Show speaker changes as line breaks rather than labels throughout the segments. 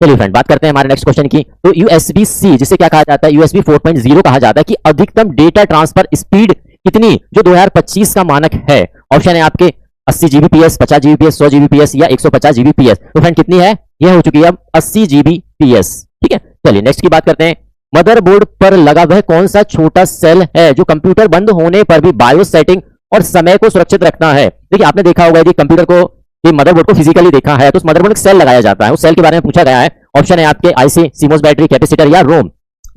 चलिए फ्रेंड, बात करते हैं हमारे नेक्स्ट क्वेश्चन की। तो USB-C जिसे क्या कहा जाता है, USB 4.0 कहा जाता है कि अधिकतम डेटा ट्रांसफर स्पीड कितनी जो 2025 का मानक है। ऑप्शन है आपके 80 Gbps, 50 Gbps, 100 Gbps या 150 Gbps। तो फ्रेंड कितनी है, यह हो चुकी है अब 80 Gbps। ठीक है, चलिए नेक्स्ट की बात करते हैं। मदरबोर्ड पर लगा वह कौन सा छोटा सेल है जो कंप्यूटर बंद होने पर भी बायोस सेटिंग और समय को सुरक्षित रखता है। देखिए आपने देखा होगा यदि कंप्यूटर को, ये मदरबोर्ड को फिजिकली देखा है तो उस मदरबोर्ड में सेल लगाया जाता है, उस सेल के बारे में पूछा गया है। ऑप्शन है आपके आईसी, सीमोस बैटरी, कैपेसिटर या रोम।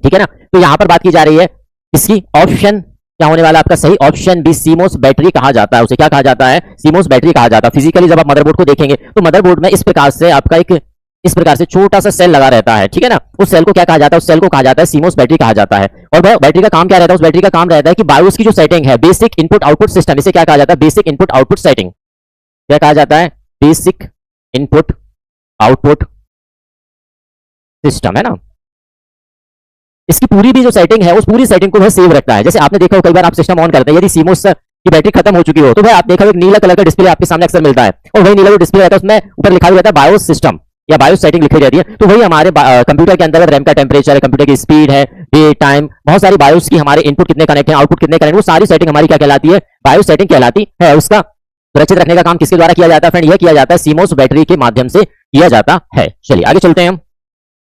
ठीक है ना, तो यहां पर बात की जा रही है इसकी ऑप्शन क्या होने वाला आपका सही ऑप्शन बी, सीमोस बैटरी कहा जाता है। उसे क्या कहा जाता है, सीमोस बैटरी कहा जाता है। फिजिकली जब आप मदरबोर्ड को देखेंगे तो मदरबोर्ड में इस प्रकार से आपका एक इस प्रकार से छोटा सा सेल लगा रहता है। ठीक है ना, उस सेल को क्या कहा जाता है, उस सेल को कहा जाता है सीमोस बैटरी कहा जाता है। और बैटरी का काम क्या रहता है, उस बैटरी का काम रहता है कि बायोस की जो सेटिंग है, बेसिक इनपुट आउटपुट सिस्टम, इसे क्या कहा जाता है, बेसिक इनपुट आउटपुट सेटिंग। क्या कहा जाता है, बेसिक इनपुट आउटपुट सिस्टम, है ना। इसकी पूरी भी जो सेटिंग है उस पूरी सेटिंग को वह सेव रखता है। जैसे आपने देखा हो कई बार आप सिस्टम ऑन करते हैं, यदि सीमोस की बैटरी खत्म हो चुकी हो तो भाई आप देखा एक नीला कलर का डिस्प्ले आपके सामने अक्सर मिलता है, और वही नीला जो डिस्प्ले रहता है उसमें ऊपर लिखा हुआ रहता है बायोस सिस्टम या बायोस सेटिंग लिखी रहती है। तो वही हमारे कंप्यूटर के अंदर रैम का टेम्परेचर है, कंप्यूटर की स्पीड है, डे टाइम, बहुत सारी बायोस की हमारे इनपुट कितने कनेक्ट हैं, आउटपुट कितने कनेक्ट, वो सारी सेटिंग हमारी क्या कहलाती है, बायोस सेटिंग कहलाती है। उसका सुरक्षित रखने का काम किसके द्वारा किया जाता है फ्रेंड, यह किया जाता है सीमोस बैटरी के माध्यम से किया जाता है। चलिए आगे चलते हैं हम।